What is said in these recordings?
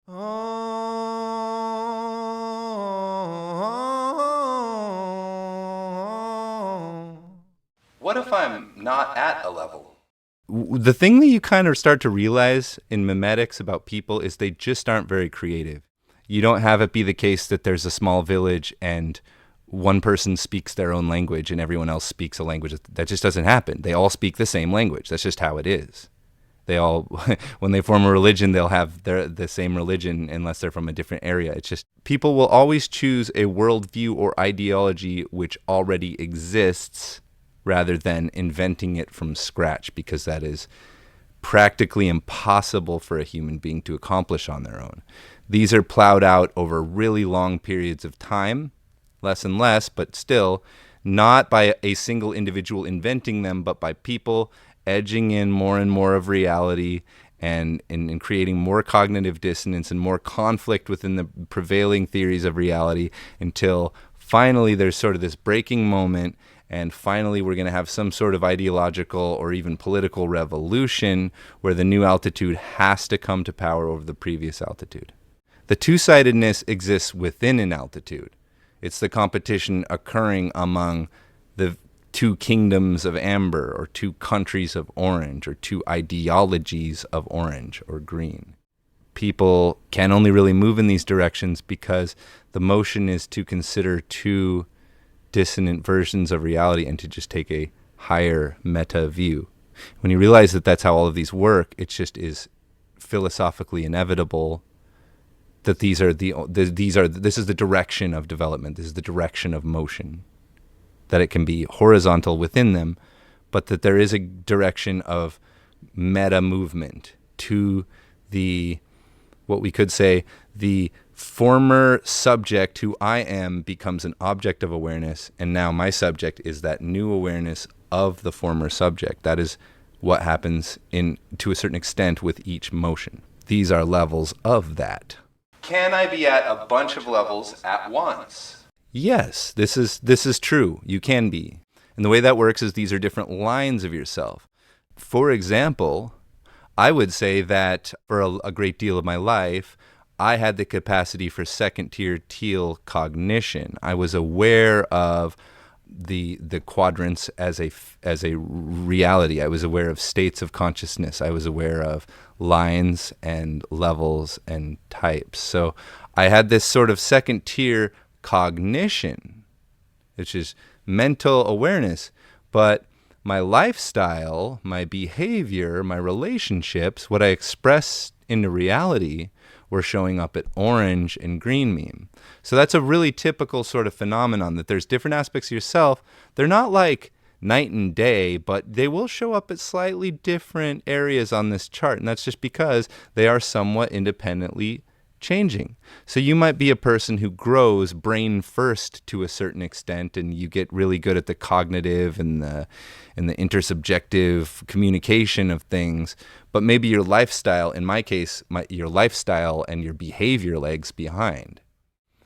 What if I'm not at a level? The thing that you kind of start to realize in memetics about people is they just aren't very creative. You don't have it be the case that there's a small village and one person speaks their own language and everyone else speaks a language. That just doesn't happen. They all speak the same language. That's just how it is. They all, when they form a religion, they'll have the same religion unless they're from a different area. It's just people will always choose a worldview or ideology which already exists rather than inventing it from scratch, because that is practically impossible for a human being to accomplish on their own. These are plowed out over really long periods of time, less and less, but still not by a single individual inventing them, but by people edging in more and more of reality and in creating more cognitive dissonance and more conflict within the prevailing theories of reality, until finally there's sort of this breaking moment, and finally we're going to have some sort of ideological or even political revolution where the new altitude has to come to power over the previous altitude. The two-sidedness exists within an altitude. It's the competition occurring among the two kingdoms of amber, or two countries of orange, or two ideologies of orange or green. People can only really move in these directions because the motion is to consider two dissonant versions of reality and to just take a higher meta view. When you realize that that's how all of these work, it just is philosophically inevitable that this is the direction of development. This is the direction of motion. That it can be horizontal within them, but that there is a direction of meta movement to what we could say, the former subject who I am becomes an object of awareness, and now my subject is that new awareness of the former subject. That is what happens to a certain extent with each motion. These are levels of that. Can I be at a bunch of levels at once? Yes, this is true. You can be. And the way that works is these are different lines of yourself. For example, I would say that for a great deal of my life, I had the capacity for second-tier teal cognition. I was aware of the quadrants as a reality. I was aware of states of consciousness. I was aware of lines and levels and types. So I had this sort of second-tier cognition, which is mental awareness, but my lifestyle, my behavior, my relationships, what I express into reality were showing up at orange and green meme. So that's a really typical sort of phenomenon, that there's different aspects of yourself. They're not like night and day, but they will show up at slightly different areas on this chart, and that's just because they are somewhat independently changing. So you might be a person who grows brain first to a certain extent, and you get really good at the cognitive and the intersubjective communication of things, but maybe your lifestyle, in my case, your lifestyle and your behavior lags behind.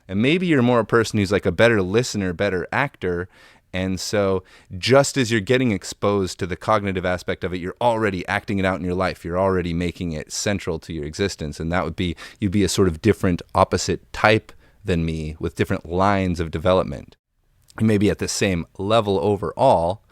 And maybe you're more a person who's like a better listener, better actor, and so just as you're getting exposed to the cognitive aspect of it, you're already acting it out in your life. You're already making it central to your existence. And that would be, you'd be a sort of different opposite type than me with different lines of development. You may be at the same level overall,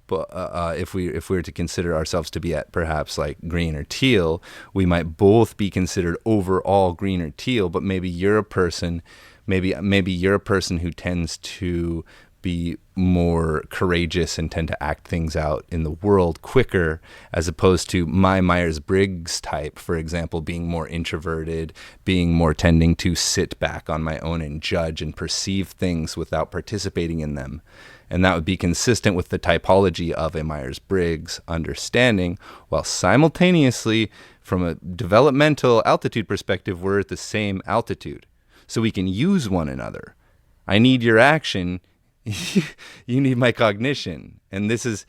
but if we were to consider ourselves to be at perhaps like green or teal, we might both be considered overall green or teal, but maybe you're a person, maybe you're a person who tends to be more courageous and tend to act things out in the world quicker, as opposed to my Myers-Briggs type, for example, being more introverted, being more tending to sit back on my own and judge and perceive things without participating in them. And that would be consistent with the typology of a Myers-Briggs understanding, while simultaneously, from a developmental altitude perspective, we're at the same altitude. So we can use one another. I need your action. You need my cognition. And this is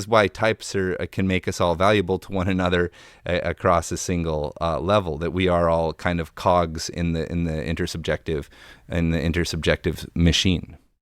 why types can make us all valuable to one another across a single level, that we are all kind of cogs in the intersubjective machine.